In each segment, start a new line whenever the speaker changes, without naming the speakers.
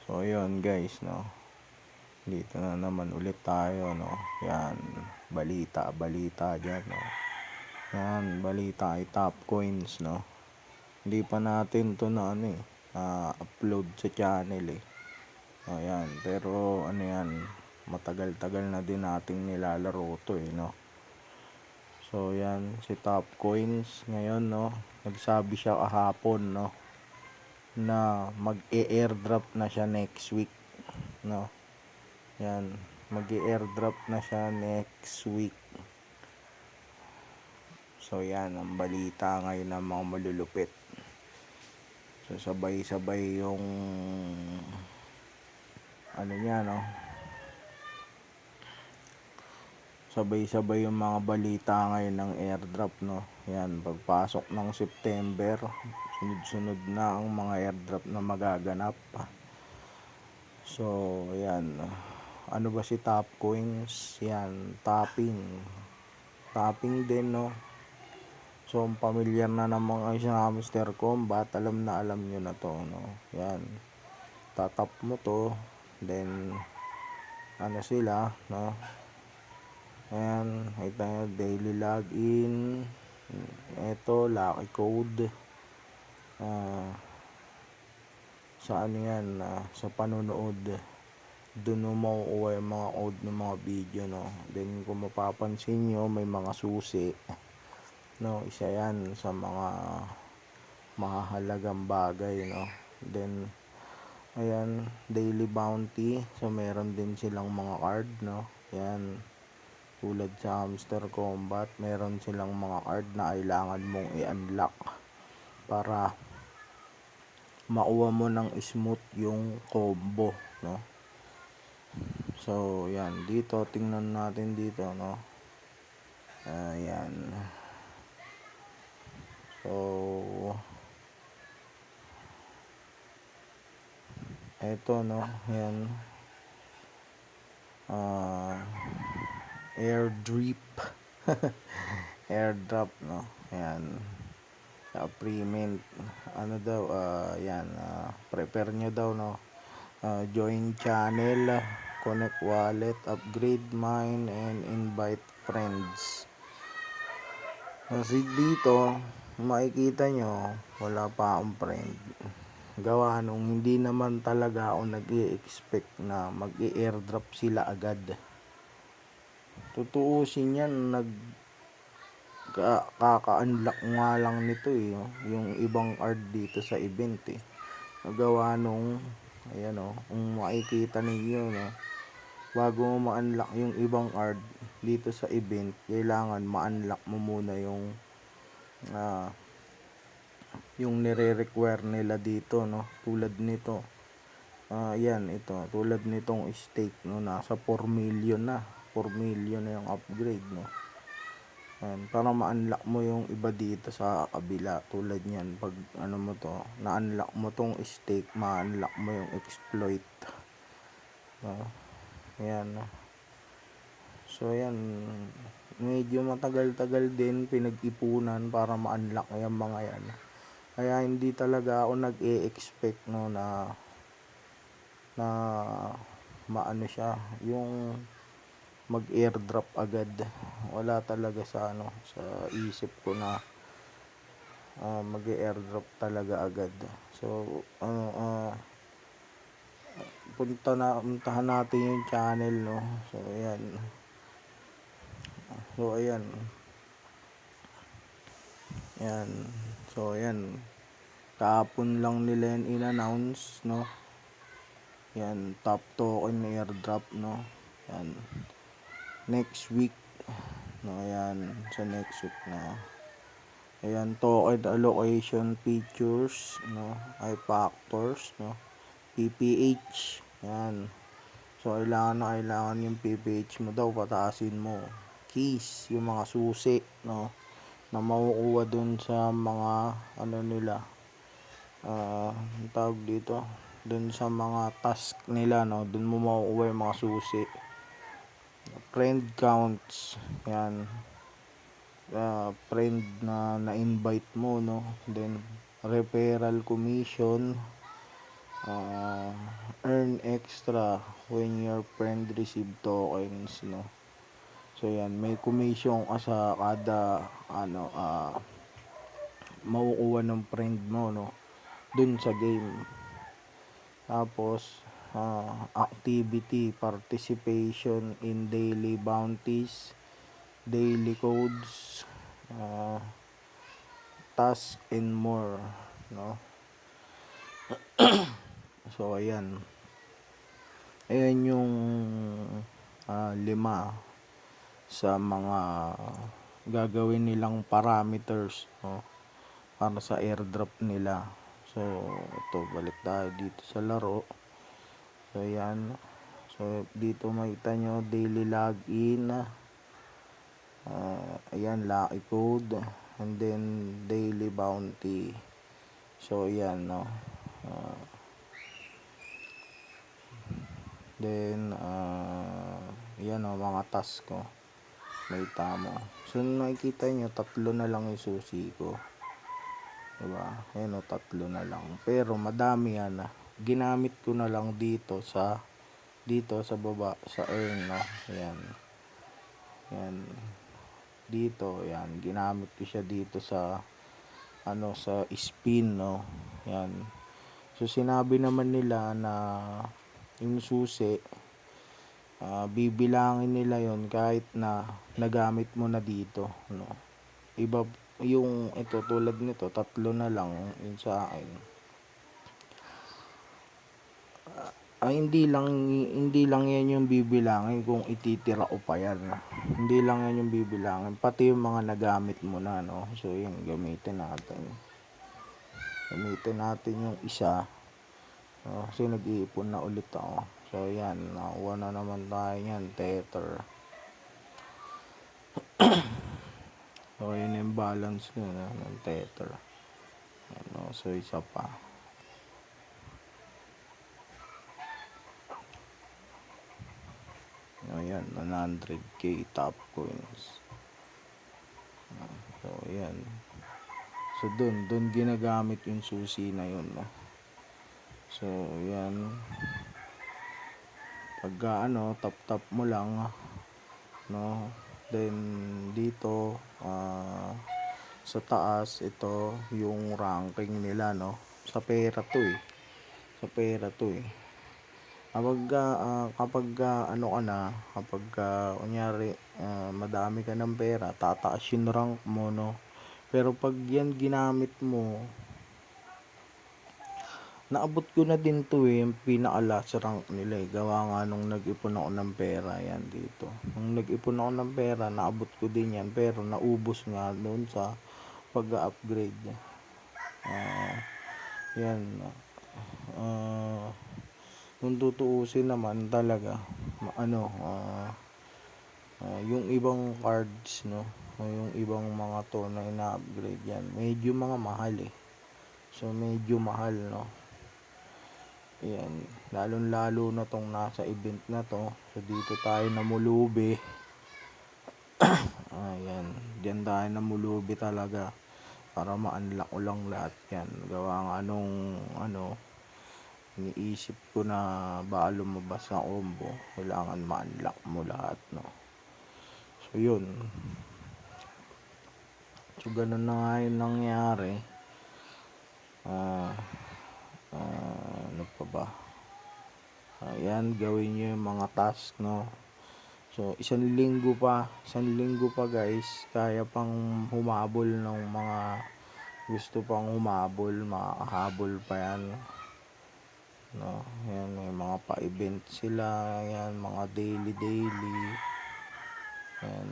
So ayun guys, no, dito na naman ulit tayo, no. Yan, balita dyan, no. Yan, balita ay top coins, no. Hindi pa natin to na upload sa channel Ayan, pero ano yan, matagal-tagal na din nating nilalaro to no. So yan, si top coins ngayon, no, nagsabi siya kahapon, no, na mag-e-airdrop na siya next week, no. Yan, mag-e-airdrop na siya next week. So yan ang balita ngayon ng mga malulupit. So sabay-sabay yung ano niya, no, sabay-sabay yung mga balita ngayon ng airdrop, no. Yan, pagpasok ng September, sunod-sunod na ang mga airdrop na magaganap. So yan, ano ba si top coins? Yan, tapping din, no. So pamilyar na ng mga sa Mr. Combat, alam nyo na to, no. Yan, tatap mo to, then ano sila, no. Ayan, ito yung daily login. Ito, lucky code. Sa ano yan, sa panonood. Doon mo mauuwi yung mga code ng mga video, no. Then kung mapapansin nyo, may mga susi, no. Isa yan sa mga mahalagang bagay, no. Then ayan, daily bounty. So meron din silang mga card, no. Yan, tulad sa Mr. Combat, meron silang mga card na kailangan mong i-unlock para makuha mo ng smooth yung combo, no. So yan, dito tingnan natin dito, no. Ayan, so eto, no. Yan, airdrop, no. Ayan, pre-mint, ano daw, yan, prepare nyo daw, no. Join channel, connect wallet, upgrade mine, and invite friends. Kasi dito makikita nyo, wala pa akong friend. Gawa nung hindi naman talaga ako nag-i-expect na mag-i-airdrop sila agad. Tutuusin yan, kaka-unlock nga lang nito yung ibang card dito sa event Gawa nung ayan kung makikita ninyo, no, bago mo ma-unlock yung ibang card dito sa event, kailangan ma-unlock mo muna yung nire-require nila dito, no. Tulad nito, yan, ito, tulad nitong stake, no, nasa 4 million na yung upgrade, no. Yan, para ma-unlock mo yung iba dito sa kabila, tulad niyan, pag ano mo to, na-unlock mo tong stake, ma-unlock mo yung exploit, no. Yan, no. So yan, medyo matagal-tagal din pinag-ipunan para ma-unlock yung mga yan. Kaya hindi talaga ako nag-e-expect, no, na maano siya, yung mag-airdrop agad. Wala talaga sa sa isip ko na mag-airdrop talaga agad. So puntahan natin yung channel, no. So ayan. Yan. So ayan, kahapon lang nila yan in-announce, no. Yan, top token na airdrop, no. Yan, next week, no. Ayan, sa next week na. Ayan, token allocation features, no, ay factors, no, PPH. Yan, so kailangan yung PPH mo daw pataasin mo. Keys, yung mga susi, no, na makukuha dun sa mga nila, tawag dito, dun sa mga task nila, no. Dun mo makukuha yung mga susi. Friend counts, yan, friend na na-invite mo, no. Then referral commission, earn extra when your friend receive tokens, no. So yan, may commission ka sa kada makukuha ng friend mo, no, dun sa game. Tapos activity participation in daily bounties, daily codes, task and more, no. So ayan yung 5 sa mga gagawin nilang parameters, no, para sa airdrop nila. So ito, balik tayo dito sa laro. So ayan, so dito makita nyo daily login, ayan lucky code, and then daily bounty. So ayan, no, then yan mga task ko, may tama. So nakikita nyo 3 na lang yung susi ko, diba? Ayan 3 na lang, pero madami yan ginamit ko na lang dito sa baba sa earn, no. Ayan dito, yan ginamit ko siya dito sa sa spin, no. Yan, so sinabi naman nila na yung susi bibilangin nila yon kahit na nagamit mo na dito, no. Iba yung ito, tulad nito 3 na lang yun sa akin. Hindi lang yan yung bibilangin kung ititira ko pa yan. Hindi lang yan yung bibilangin, pati yung mga nagamit mo na, no. So yun, gamitin natin yung isa, no? Kasi nag-iipon na ulit ako. So yan, nakuha na naman tayo yan, tether. So yun yung balance nyo, no, ng tether, no? So isa pa, ayan, 100k top coins. So ayan, so dun ginagamit yung susi na yun, no? So ayan, pagka tap mo lang, no, then dito sa taas, ito yung ranking nila, no. Sa pera to kapag kunyari madami ka ng pera, tataas yung rank mo, no. Pero pag yan ginamit mo, naabot ko na din to yung pinaka last rank nila gawa nga nung nag-ipon ako ng pera. Yan dito, nung nag-ipon ako ng pera, naabot ko din yan, pero naubos nga doon sa pag-upgrade. Yan, kung tutuusin naman talaga, yung ibang cards, no, yung ibang mga to na ina-upgrade, yan medyo mga mahal so medyo mahal, no. Yan, lalo na tong nasa event na to. So dito tayo namulubi. Ayan, diyan tayo namulubi talaga para ma-unlock ko lang lahat yan. Gawa nga nung iniisip ko na baka lumabas na combo, kailangan ma-unlock mo lahat, no. So yun, so ganun na nga yung nangyari. Ano pa ba? Ayan, gawin nyo yung mga task, no. So isang linggo pa guys, kaya pang humabol ng mga gusto pang humabol, makakahabol pa yan, no. Ayan, may mga pa-event sila, ayan, mga daily. Ayan,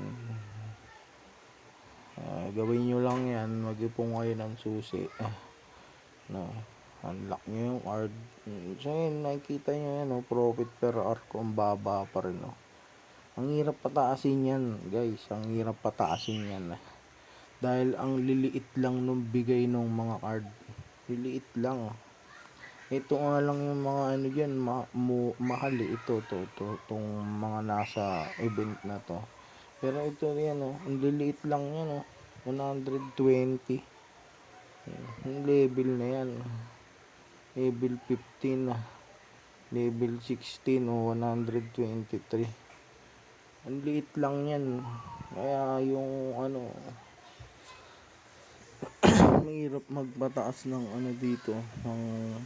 gawin nyo lang yan, mag-ipon kayo ng susi, no. Unlock nyo yung card. So yun, nakikita nyo yan, no, profit per hour ko ang baba pa rin, no. Ang hirap pataasin yan guys, dahil ang liliit lang nung bigay ng mga card, liliit lang. Ito nga lang yung mga dyan, mahal itong mga nasa event na to. Pero ito yan, ang liliit lang yan, 120 yung level na yan, level 15 level 16 o 123. Ang liit lang yan, kaya yung ano mahirap magpataas ng ano dito ng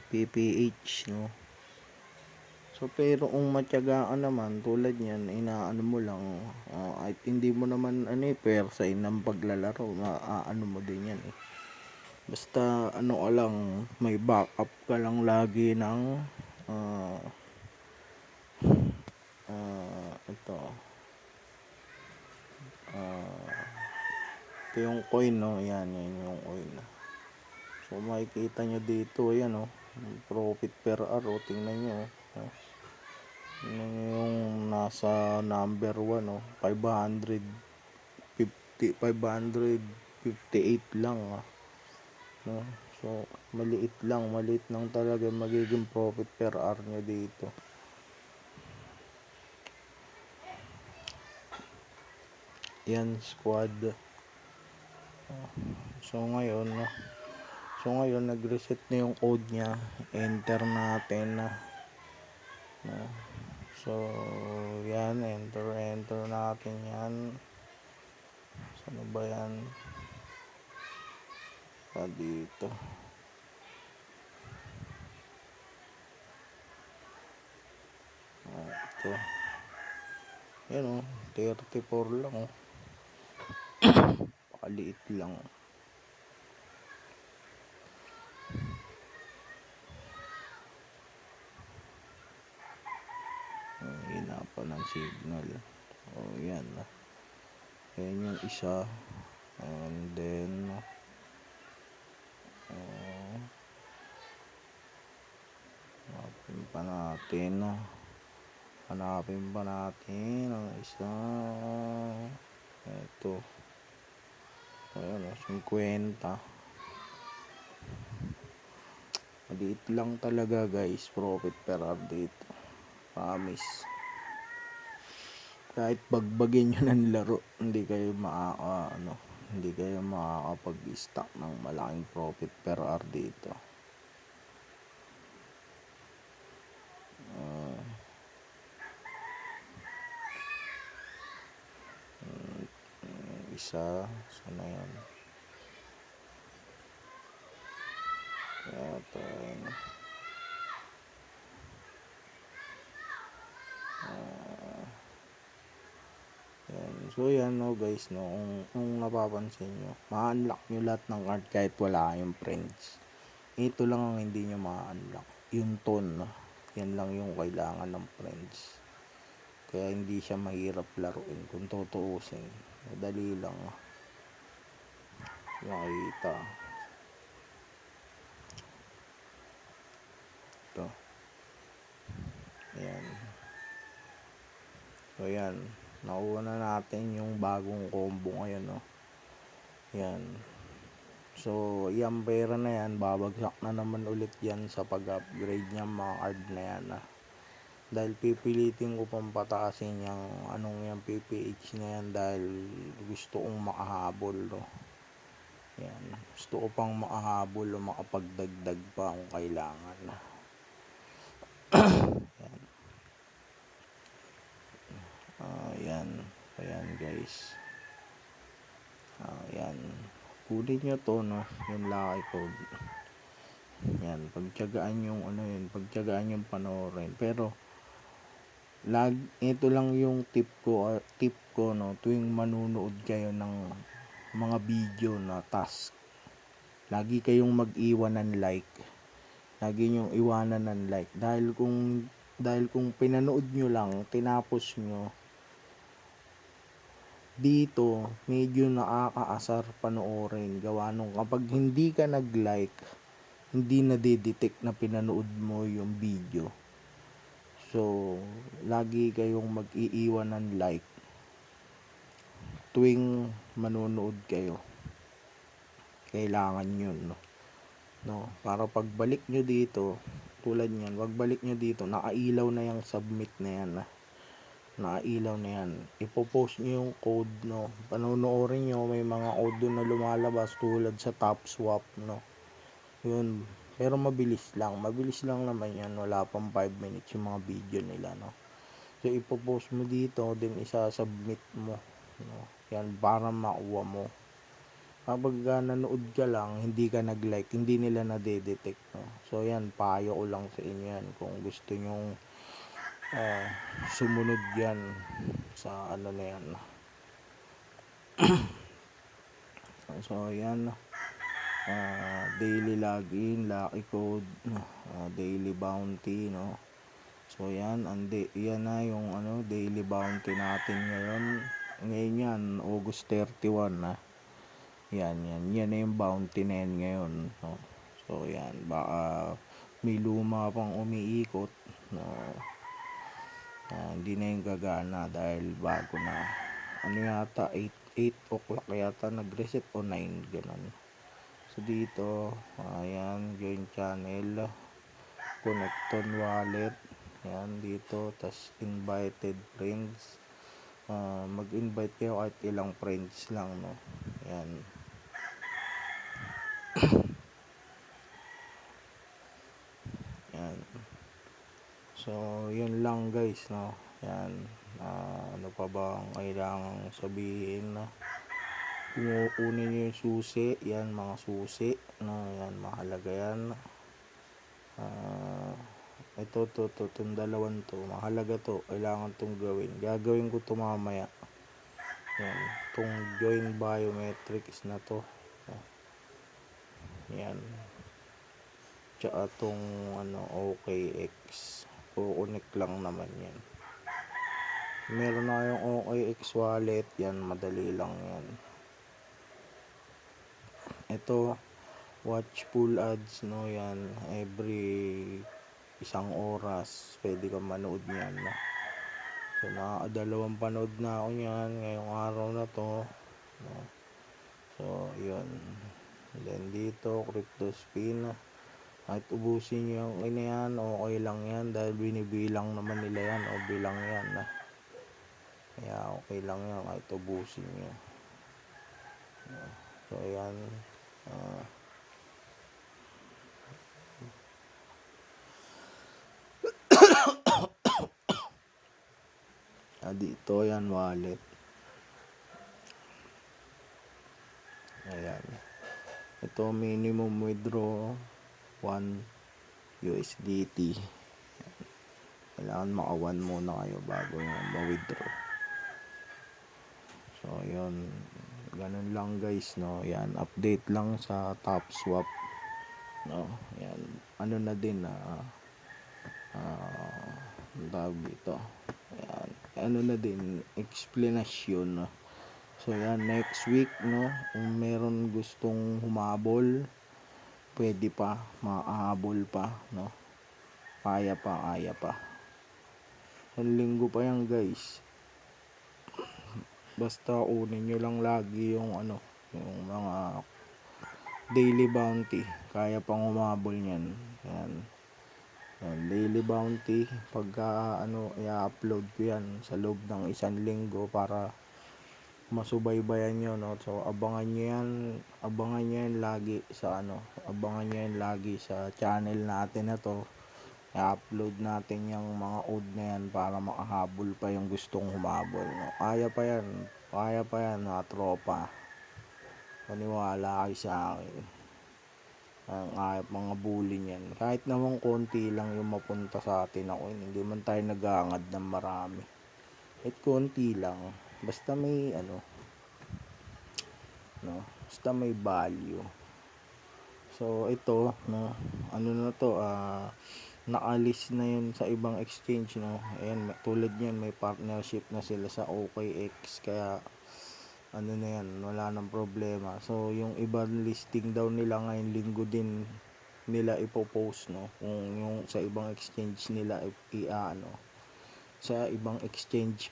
PPH, no. So pero kung matyagaan naman tulad yan, inaano mo lang, kahit hindi mo naman persain ng paglalaro, maaano mo din yan basta ano ka lang, may backup ka lang lagi ng ito yung coin, no. Yan yung coin. So makikita nyo dito, ayan profit per hour, tingnan nyo, tingnan nyo yung nasa number 1, 558 lang, no. So maliit lang talaga magiging profit per hour nyo dito. Yan, squad. So ngayon nag-reset na yung code niya, enter natin na, so yan, enter natin yan. Saan ba yan? Dito ito, yan 34 lang, pakaliit lang. Hina pa ng signal. Yan yung isa, and then hanapin pa natin ang isa. Ito, ayan 50. Maliit lang talaga guys, profit per hour dito, promise. Kahit bagbagin nyo ng laro, hindi kayo makakapag-stock ng malaking profit per hour dito. Isa, sana yan. Ito, so yan guys, kung napapansin nyo, ma-unlock nyo lahat ng card kahit wala kayong friends. Ito lang ang hindi nyo ma-unlock, yung tone, yan lang yung kailangan ng friends. Kaya hindi siya mahirap laruin kung tutuusin, madali lang makita. Ito, ayan. So yan, nakuha na natin yung bagong combo ngayon, yan. So yung pera na yan, babagsak na naman ulit yan sa pag-upgrade niya mga card na yan, dahil pipilitin ko pang pataasin yung yung PPH na yan, dahil gusto kong makahabol, yan, gusto ko pang makahabol o makapagdagdag pa kung kailangan. Yan. Ayan guys, yan, kunin nyo to, yung lucky code yan, pagtiyagaan yung panoorin. Pero ito lang yung tip ko, tuwing manunood kayo ng mga video na task, lagi kayong mag-iwan ng like, lagi nyong iwanan ng like, dahil kung pinanood nyo lang, tinapos nyo dito, medyo nakakaasar panoorin, gawa nung kapag hindi ka nag-like, hindi na-detect na pinanood mo yung video. So lagi kayong mag-iiwan ng like tuwing manonood kayo, kailangan yun, para pagbalik nyo dito, tulad nyan, pagbalik nyo dito, nakailaw na yung submit na yan, nakailaw na yan, ipopost nyo yung code, panonoorin nyo, may mga code doon na lumalabas tulad sa top swap, yun, Pero mabilis lang naman yan, wala pang 5 minutes yung mga video nila, no. So ipopost mo dito, then isa-submit mo, no, yan para makuha mo. Kapag nanood ka lang, hindi ka nag-like, hindi nila na-detect, no. So yan, payo ko lang sa inyo yan kung gusto nyong sumunod yan sa ano na yan. So yan, daily login, lucky code, daily bounty, no. So yan, yan na yung daily bounty natin ngayon. Ngayon yan, August 31 na. Yan na yung bounty na yan ngayon, no. So yan, baka may luma pang umiikot, no. Hindi na yung gagana dahil bago na. Ano yata, 8 o'clock yata nag-reset o 9, ganun. So dito, ayan, join channel, connect on wallet, yan dito, tas invited friends. Mag-invite kayo kahit ilang friends lang, no. Yan. Yan. So, yun lang guys, no. Yan. Ano pa ba ang kailangang sabihin, no? Kunin nyo yung susi, yan, mga susi, no. Yan, mahalaga yan. Itong dalawan to, mahalaga to, kailangan tong gagawin ko to mamaya. Yan, tong join biometrics na to, yan, tsaka tong OKX, connect lang naman yan. Meron na yung OKX wallet, yan, madali lang yan. Ito, watch full ads, no, yan, every isang oras pwede kang manood niyan, no. So nakakadalawang panood na ako niyan ngayong araw na to, no? So yun, then dito crypto spin, kahit ubusin nyo yung yan, okay lang yan dahil binibilang naman nila yan, o bilang yan, no? Kaya okay lang yan kahit ubusin nyo, no? So yan, dito yan wallet, ayan, ito minimum withdraw 1 USDT. Kailangan maka 1 muna kayo bago yung ma-withdraw. So yun, ganun lang guys, no. Yan, update lang sa TopSwap, no. Yan, ano na din tawag dito, yan, ano na din, explanation, no? So yan, next week, no, kung meron gustong humabol, pwede pa, maahabol pa, no. Kaya pa. Ang linggo pa yan guys. Basta kunin nyo lang lagi yung yung mga daily bounty, kaya pang humabol yan. Yan, daily bounty, pagka i-upload ko yan sa loob ng 1 linggo para masubaybayan nyo, no. So abangan nyo yan lagi sa abangan nyo yan lagi sa channel natin na to. I-upload natin yung mga odd na yan para makahabol pa yung gustong humabol, no. Kaya pa yan mga tropa, paniwala kayo sa akin. Ang mga bully niyan, kahit naman konti lang yung mapunta sa atin, hindi man tayo nag-aangad ng marami, kahit konti lang, basta may no, basta may value. So ito, no, na to, naalis na yun sa ibang exchange, no. Ayan, tulad yan, may partnership na sila sa OKX, kaya na yan, wala nang problema. So yung ibang listing daw nila ngayong linggo din nila ipopost, no, kung yung sa ibang exchange nila sa ibang exchange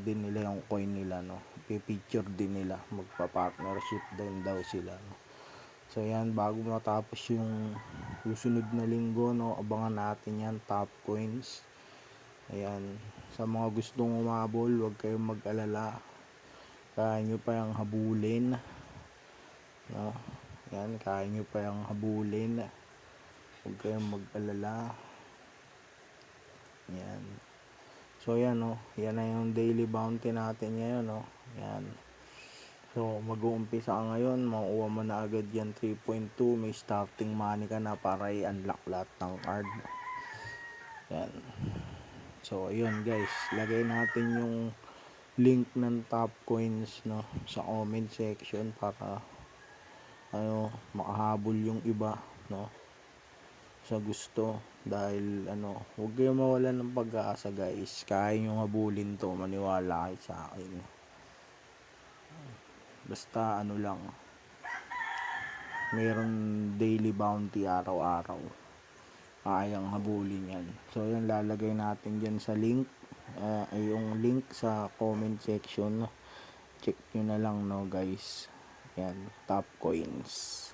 din nila yung coin nila, no, i-feature din nila, magpa-partnership din daw sila, no. So yan, bago matapos yung susunod na linggo, no, abangan natin yan, top coins. Ayan, sa mga gustong umabol, huwag kayong mag-alala, kaya nyo pa yung habulin, no. Yan, kaya nyo pa yung habulin. Huwag kayong mag-alala. Yan. So yan yan na yung daily bounty natin ngayon Yan. So mag-uumpisa ka ngayon, makukuha mo na agad yan 3.2, may starting money ka na para i-unlock lahat ng card. Yan. So ayun guys, lagay natin yung link ng top coins sa comment section para makahabol yung iba sa gusto. Dahil huwag kayong mawalan ng pag-asa guys, kaya nyo habulin to, maniwala kayo sa akin. Basta lang, mayroon daily bounty araw-araw, kayang habulin yan. So yan, lalagay natin dyan sa link, yung link sa comment section. Check nyo na lang guys. Yan, top coins.